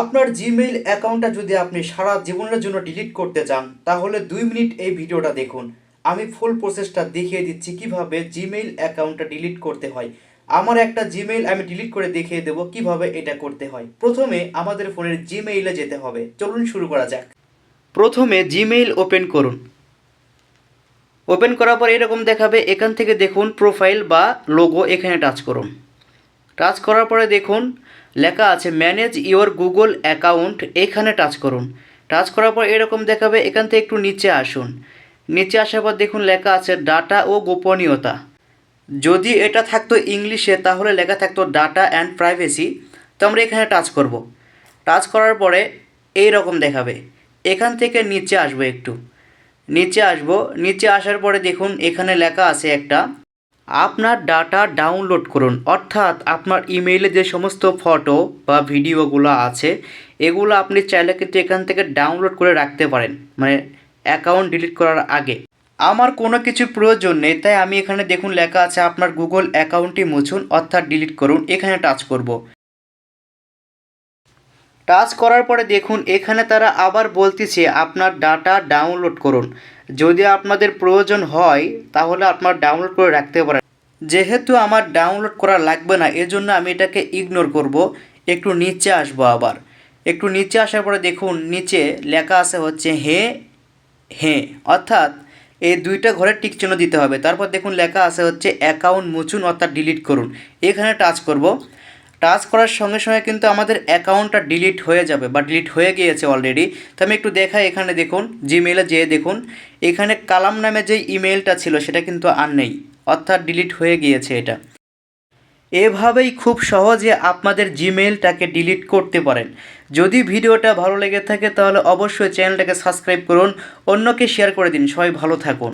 আপনার জিমেইল অ্যাকাউন্টটা যদি আপনি সারা জীবনের জন্য ডিলিট করতে চান তাহলে 2 মিনিট এই ভিডিওটা দেখুন। আমি ফুল প্রসেসটা দেখিয়ে দিচ্ছি কিভাবে জিমেইল অ্যাকাউন্টটা ডিলিট করতে হয়। আমার একটা জিমেইল আমি ডিলিট করে দেখিয়ে দেবো কিভাবে এটা করতে হয়। প্রথমে আমাদের ফোনের জিমেইলে যেতে হবে। চলুন শুরু করা যাক। প্রথমে জিমেইল ওপেন করুন। ওপেন করার পর এরকম দেখাবে, এখান থেকে দেখুন প্রোফাইল বা লোগো, এখানে টাচ করুন। টাচ করার পরে দেখুন লেখা আছে ম্যানেজ ইওর গুগল অ্যাকাউন্ট, এখানে টাচ করুন। টাচ করার পর এরকম দেখাবে, এখান থেকে একটু নিচে আসুন। নিচে আসার পর দেখুন লেখা আছে ডাটা ও গোপনীয়তা। যদি এটা থাকতো ইংলিশে তাহলে লেখা থাকতো ডাটা অ্যান্ড প্রাইভেসি। তো আমরা এখানে টাচ করব। টাচ করার পরে এই রকম দেখাবে, এখান থেকে নিচে আসবো, একটু নিচে আসবো। নিচে আসার পরে দেখুন এখানে লেখা আছে একটা আপনার ডাটা ডাউনলোড করুন, অর্থাৎ আপনার ইমেইলে যে সমস্ত ফটো বা ভিডিওগুলো আছে এগুলো আপনি চাইলে কিন্তু এখান থেকে ডাউনলোড করে রাখতে পারেন, মানে অ্যাকাউন্ট ডিলিট করার আগে। আমার কোনো কিছু প্রয়োজন নেই, তাই আমি এখানে দেখুন লেখা আছে আপনার গুগল অ্যাকাউন্টটি মুছুন, অর্থাৎ ডিলিট করুন, এখানে টাচ করব। টাচ করার পরে দেখুন এখানে তারা আবার বলতেছে আপনার ডাটা ডাউনলোড করুন। যদি আপনাদের প্রয়োজন হয় তাহলে আপনার ডাউনলোড করে রাখতে পারেন। যেহেতু আমার ডাউনলোড করা লাগবে না এজন্য আমি এটাকে ইগনোর করব। একটু নিচে আসবো আবার। একটু নিচে আসার পরে দেখুন নিচে লেখা আছে হচ্ছে হ্যাঁ হ্যাঁ, অর্থাৎ এই দুইটা ঘরে টিক চিহ্ন দিতে হবে। তারপর দেখুন লেখা আছে হচ্ছে অ্যাকাউন্ট মুছুন, অর্থাৎ ডিলিট করুন, এখানে টাচ করব। টাচ করার সঙ্গে সঙ্গে কিন্তু আমাদের অ্যাকাউন্টটা ডিলিট হয়ে যাবে বা ডিলিট হয়ে গিয়েছে অলরেডি। তো আমি একটু দেখাই, এখানে দেখুন জিমেইলে যেয়ে দেখুন এখানে কালাম নামে যে ইমেইলটা ছিল সেটা কিন্তু আর নেই, অর্থাৎ ডিলিট হয়ে গিয়েছে এটা। এভাবেই খুব সহজে আপনাদের জিমেইলটাকে ডিলিট করতে পারেন। যদি ভিডিওটা ভালো লেগে থাকে তাহলে অবশ্যই চ্যানেলটাকে সাবস্ক্রাইব করুন, অন্যকে শেয়ার করে দিন। সবাই ভালো থাকুন।